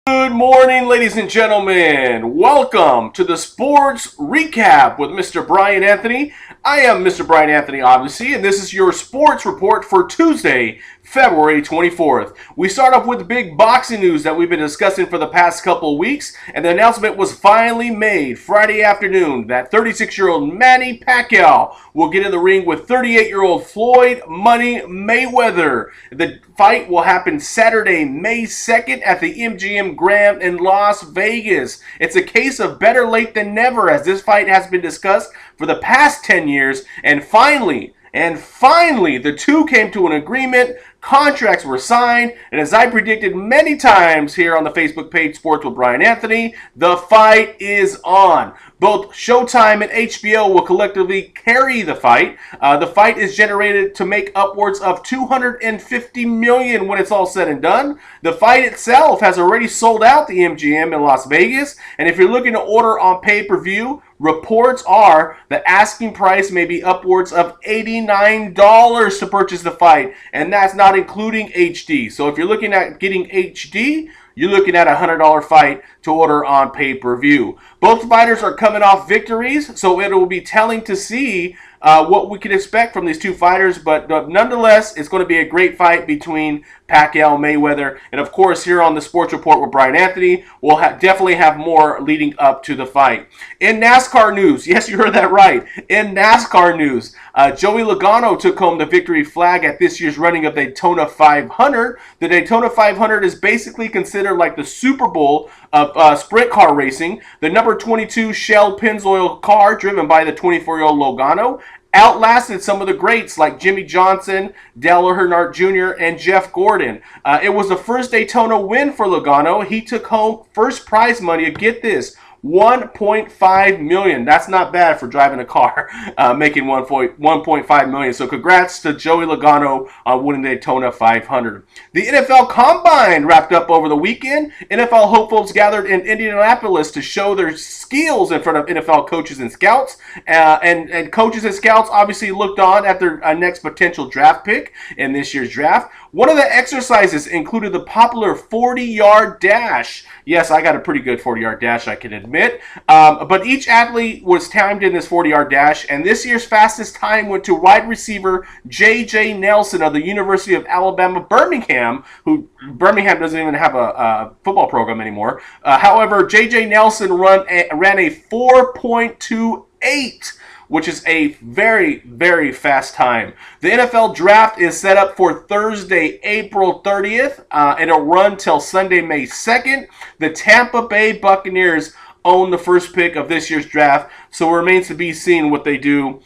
Good morning, ladies and gentlemen. Welcome to the Sports Recap with Mr. Brian Anthony. I am Mr. Brian Anthony, obviously, and this is your sports report for Tuesday, February 24th. We start off with the big boxing news that we've been discussing for the past couple of weeks, and the announcement was finally made Friday afternoon that 36-year-old Manny Pacquiao will get in the ring with 38-year-old Floyd Money Mayweather. The fight will happen Saturday, May 2nd at the MGM Grand in Las Vegas. It's a case of better late than never, as this fight has been discussed for the past 10 years, and finally, the two came to an agreement. Contracts were signed, and as I predicted many times here on the Facebook page Sports with Brian Anthony, the fight is on. Both Showtime and HBO will collectively carry the fight. The fight is generated to make upwards of $250 million when it's all said and done. The fight itself has already sold out the MGM in Las Vegas, and if you're looking to order on pay-per-view, reports are the asking price may be upwards of $89 to purchase the fight, and that's not including HD. So if you're looking at getting HD, you're looking at a $100 fight to order on pay-per-view. Both fighters are coming off victories, so it will be telling to see what we can expect from these two fighters. But nonetheless, it's going to be a great fight between Pacquiao and Mayweather. And of course, here on the Sports Report with Brian Anthony, we'll definitely have more leading up to the fight. In NASCAR news, yes, you heard that right. In NASCAR news, Joey Logano took home the victory flag at this year's running of Daytona 500. The Daytona 500 is basically considered like the Super Bowl of sprint car racing. The number 22 Shell Pennzoil car, driven by the 24-year-old Logano, outlasted some of the greats like Jimmy Johnson, Dale Earnhardt Jr., and Jeff Gordon. It was the first Daytona win for Logano. He took home first prize money, get this, $1.5 million. That's not bad for driving a car, making $1.5 million. So congrats to Joey Logano on winning the Daytona 500. The NFL Combine wrapped up over the weekend. NFL hopefuls gathered in Indianapolis to show their skills in front of NFL coaches and scouts. And coaches and scouts obviously looked on at their next potential draft pick in this year's draft. One of the exercises included the popular 40-yard dash. Yes, I got a pretty good 40-yard dash, I can admit. But each athlete was timed in this 40-yard dash, and this year's fastest time went to wide receiver J.J. Nelson of the University of Alabama, Birmingham, who Birmingham doesn't even have a football program anymore. However, J.J. Nelson ran a 4.28, which is a very, very fast time. The NFL Draft is set up for Thursday, April 30th, and it'll run till Sunday, May 2nd. The Tampa Bay Buccaneers own the first pick of this year's draft, so it remains to be seen what they do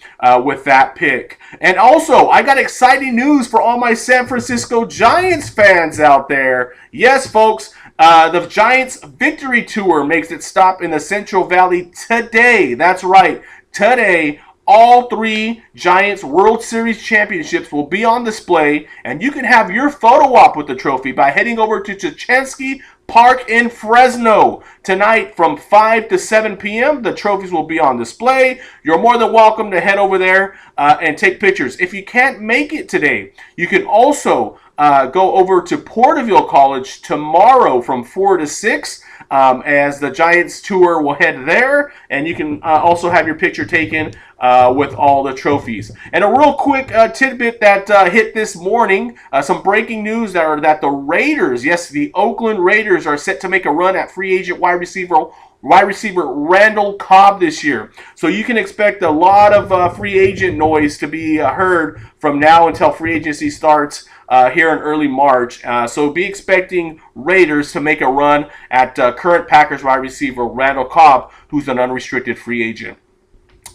with that pick. And also, I got exciting news for all my San Francisco Giants fans out there. Yes, folks, the Giants Victory Tour makes its stop in the Central Valley today. That's right. Today, all three Giants World Series championships will be on display, and you can have your photo op with the trophy by heading over to Chachansky Park in Fresno. Tonight from 5 to 7 p.m., the trophies will be on display. You're more than welcome to head over there and take pictures. If you can't make it today, you can also go over to Porterville College tomorrow from 4 to 6. As the Giants tour will head there, and you can also have your picture taken with all the trophies. And a real quick tidbit that hit this morning, some breaking news that the Raiders, yes, the Oakland Raiders, are set to make a run at free agent wide receiver Randall Cobb this year. So you can expect a lot of free agent noise to be heard from now until free agency starts here in early March. So be expecting Raiders to make a run at current Packers wide receiver Randall Cobb, who's an unrestricted free agent.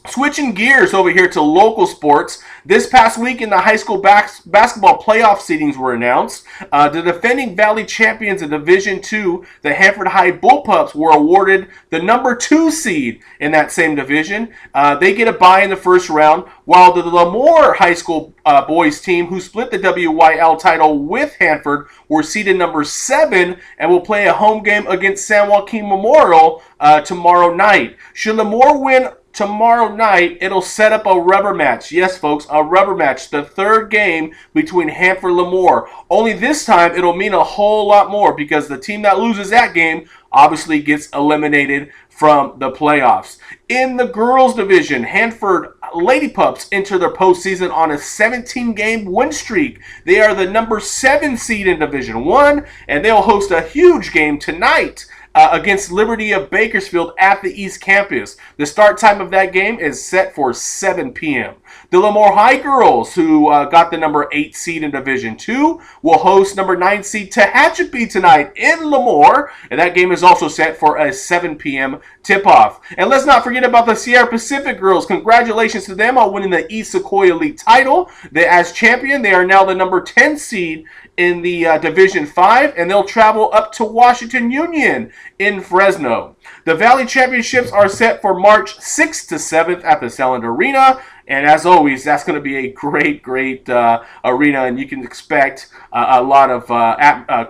Switching gears over here to local sports, this past week in the high school basketball playoff seedings were announced. The defending Valley champions in Division II, the Hanford High Bullpups, were awarded the number 2 seed in that same division. They get a bye in the first round, while the Lemoore High School boys team, who split the WYL title with Hanford, were seeded number 7 and will play a home game against San Joaquin Memorial tomorrow night. Should Lemoore win tomorrow night, it'll set up a rubber match. Yes, folks, a rubber match. The third game between Hanford-Lemoore. Only this time, it'll mean a whole lot more because the team that loses that game obviously gets eliminated from the playoffs. In the girls division, Hanford Lady Pups enter their postseason on a 17-game win streak. They are the number 7 seed in Division 1, and they'll host a huge game tonight against Liberty of Bakersfield at the East Campus. The start time of that game is set for 7 p.m. The Lemoore High girls, who got the number 8 seed in Division 2, will host number 9 seed Tehachapi tonight in Lemoore, and that game is also set for a 7 p.m. tip-off. And let's not forget about the Sierra Pacific girls. Congratulations to them on winning the East Sequoia League title. As champion, they are now the number 10 seed in the Division 5, and they'll travel up to Washington Union in Fresno. The Valley Championships are set for March 6th to 7th at the Selland Arena. And as always, that's going to be a great arena, and you can expect a lot of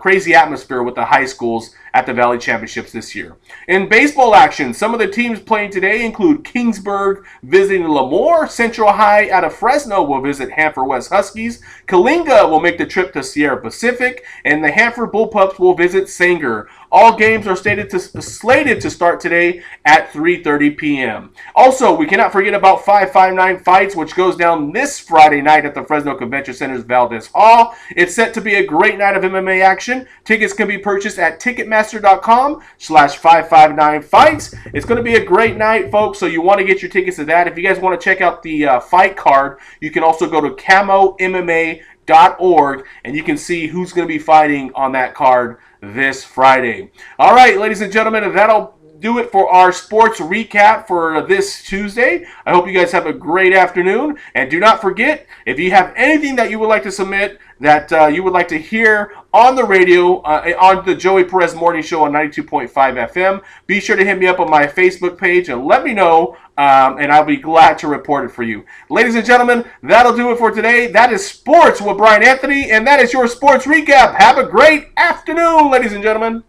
crazy atmosphere with the high schools at the Valley Championships this year. In baseball action, some of the teams playing today include Kingsburg visiting Lemoore, Central High out of Fresno will visit Hanford West Huskies, Kalinga will make the trip to Sierra Pacific, and the Hanford Bullpups will visit Sanger. All games are slated to start today at 3:30 p.m. Also, we cannot forget about 559 Fights, which goes down this Friday night at the Fresno Convention Center's Valdez Hall. It's set to be a great night of MMA action. Tickets can be purchased at Ticketmaster.com/559Fights. It's going to be a great night, folks, so you want to get your tickets to that. If you guys want to check out the fight card, you can also go to CamoMMA.org, and you can see who's going to be fighting on that card this Friday. All right, ladies and gentlemen, that'll do it for our sports recap for this Tuesday. I hope you guys have a great afternoon. And do not forget, if you have anything that you would like to submit that you would like to hear on the radio, on the Joey Perez Morning Show on 92.5 FM, be sure to hit me up on my Facebook page and let me know, and I'll be glad to report it for you. Ladies and gentlemen, that'll do it for today. That is Sports with Brian Anthony, and that is your sports recap. Have a great afternoon, ladies and gentlemen.